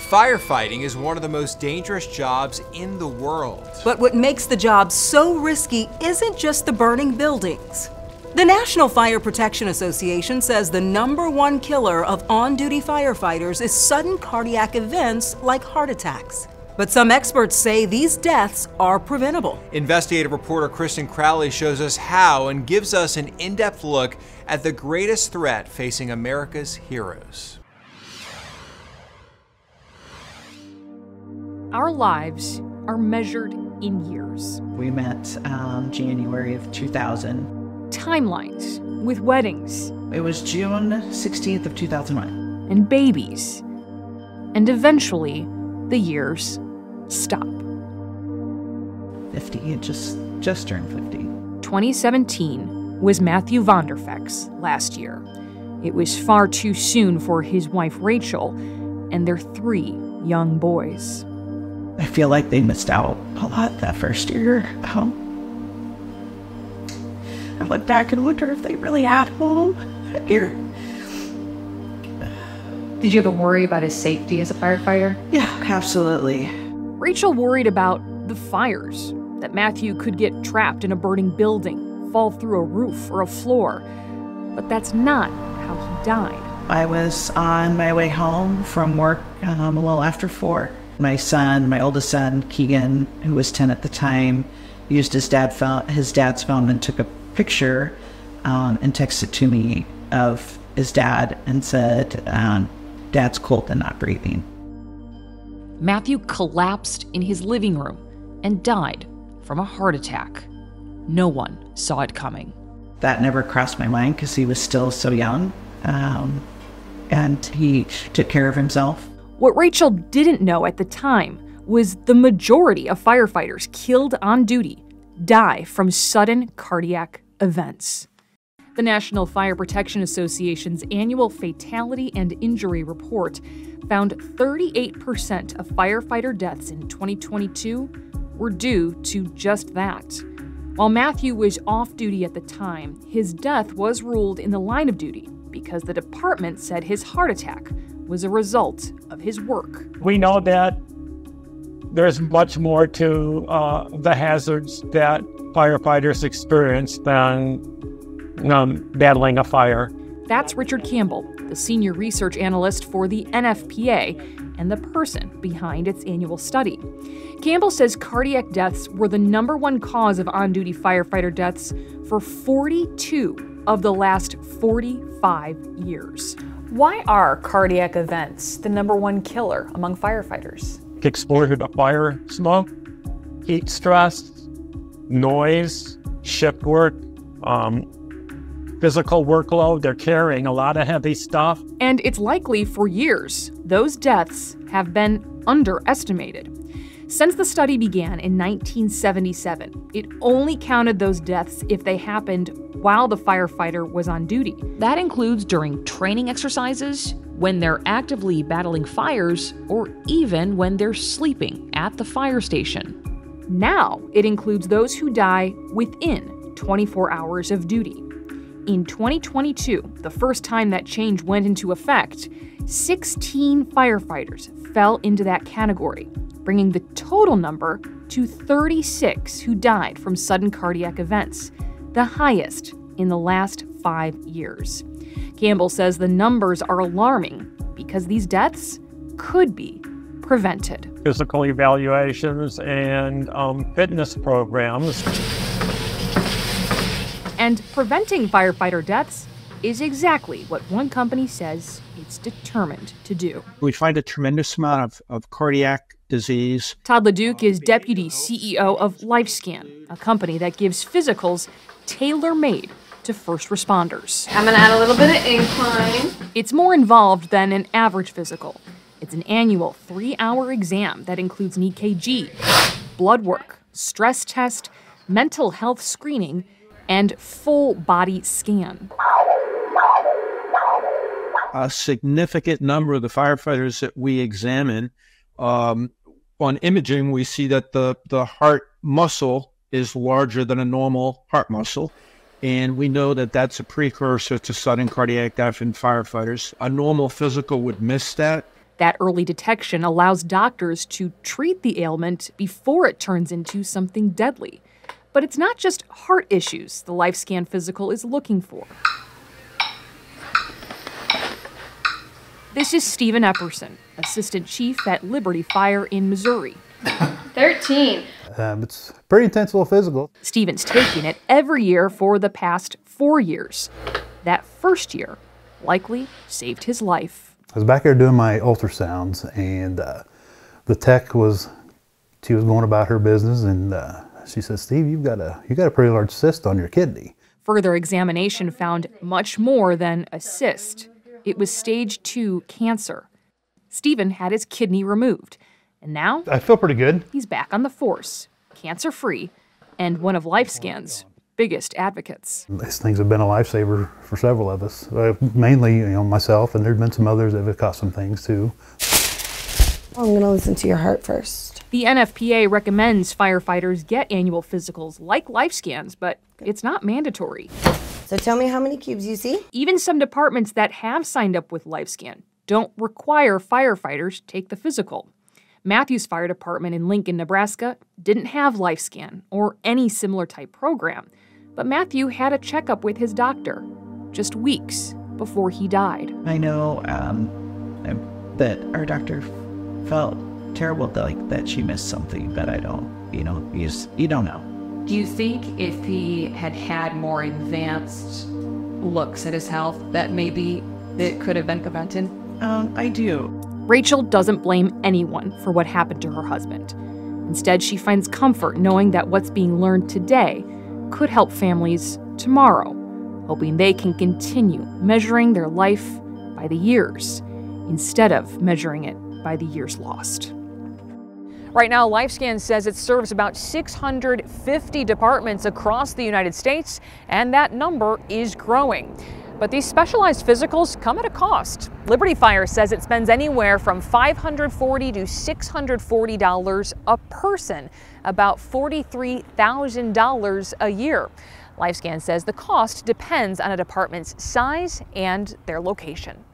Firefighting is one of the most dangerous jobs in the world. But what makes the job so risky isn't just the burning buildings. The National Fire Protection Association says the #1 killer of on-duty firefighters is sudden cardiac events like heart attacks. But some experts say these deaths are preventable. Investigative reporter Kristen Crowley shows us how and gives us an in-depth look at the greatest threat facing America's heroes. Our lives are measured in years. We met January of 2000. Timelines with weddings. It was June 16th of 2001. And babies. And eventually, the years stop. 50, just turned 50. 2017 was Matthew Vonderfeck's last year. It was far too soon for his wife Rachel and their 3 young boys. I feel like they missed out a lot that first year. I look back and wonder if they really had home here. Did you ever worry about his safety as a firefighter? Yeah, absolutely. Rachel worried about the fires, that Matthew could get trapped in a burning building, fall through a roof or a floor. But that's not how he died. I was on my way home from work a little after 4. My oldest son, Keegan, who was 10 at the time, used his dad's phone and took a picture and texted to me of his dad and said, "Dad's cold and not breathing." Matthew collapsed in his living room and died from a heart attack. No one saw it coming. That never crossed my mind because he was still so young, and he took care of himself. What Rachel didn't know at the time was the majority of firefighters killed on duty die from sudden cardiac events. The National Fire Protection Association's annual fatality and injury report found 38% of firefighter deaths in 2022 were due to just that. While Matthew was off duty at the time, his death was ruled in the line of duty because the department said his heart attack was a result of his work. We know that there's much more to the hazards that firefighters experience than battling a fire. That's Richard Campbell, the senior research analyst for the NFPA and the person behind its annual study. Campbell says cardiac deaths were the #1 cause of on-duty firefighter deaths for 42 of the last 45 years. Why are cardiac events the #1 killer among firefighters? Exposure to fire smoke, heat stress, noise, shift work, physical workload. They're carrying a lot of heavy stuff. And it's likely for years, those deaths have been underestimated. Since the study began in 1977, it only counted those deaths if they happened while the firefighter was on duty. That includes during training exercises, when they're actively battling fires, or even when they're sleeping at the fire station. Now, it includes those who die within 24 hours of duty. In 2022, the first time that change went into effect, 16 firefighters fell into that category, bringing the total number to 36 who died from sudden cardiac events, the highest in the last 5 years. Campbell says the numbers are alarming because these deaths could be prevented. Physical evaluations and fitness programs. And preventing firefighter deaths is exactly what one company says it's determined to do. We find a tremendous amount of cardiac disease. Todd LeDuc is deputy CEO of LifeScan, a company that gives physicals tailor-made to first responders. I'm gonna add a little bit of incline. It's more involved than an average physical. It's an annual 3-hour exam that includes an EKG, blood work, stress test, mental health screening, and full body scan. A significant number of the firefighters that we examine, on imaging, we see that the heart muscle is larger than a normal heart muscle. And we know that that's a precursor to sudden cardiac death in firefighters. A normal physical would miss that. That early detection allows doctors to treat the ailment before it turns into something deadly. But it's not just heart issues the LifeScan physical is looking for. This is Stephen Epperson, assistant chief at Liberty Fire in Missouri. 13. It's a pretty intense little physical. Stephen's taken it every year for the past 4 years. That first year likely saved his life. I was back there doing my ultrasounds, and the tech was going about her business, and she said, "Steve, you got a pretty large cyst on your kidney." Further examination found much more than a cyst. It was stage 2 cancer. Stephen had his kidney removed, and now I feel pretty good. he's back on the force, cancer-free, and one of LifeScan's biggest advocates. These things have been a lifesaver for several of us, mainly myself, and there's been some others that have cost some things too. I'm going to listen to your heart first. The NFPA recommends firefighters get annual physicals like LifeScans, but it's not mandatory. So tell me how many cubes you see? Even some departments that have signed up with LifeScan don't require firefighters take the physical. Matthews Fire Department in Lincoln, Nebraska didn't have LifeScan or any similar type program, but Matthew had a checkup with his doctor just weeks before he died. I know that our doctor felt terrible that she missed something, but I don't, you don't know. Do you think if he had had more advanced looks at his health that maybe it could have been prevented? I do. Rachel doesn't blame anyone for what happened to her husband. Instead, she finds comfort knowing that what's being learned today could help families tomorrow, hoping they can continue measuring their life by the years instead of measuring it by the years lost. Right now, LifeScan says it serves about 650 departments across the United States, and that number is growing. But these specialized physicals come at a cost. Liberty Fire says it spends anywhere from $540 to $640 a person, about $43,000 a year. LifeScan says the cost depends on a department's size and their location.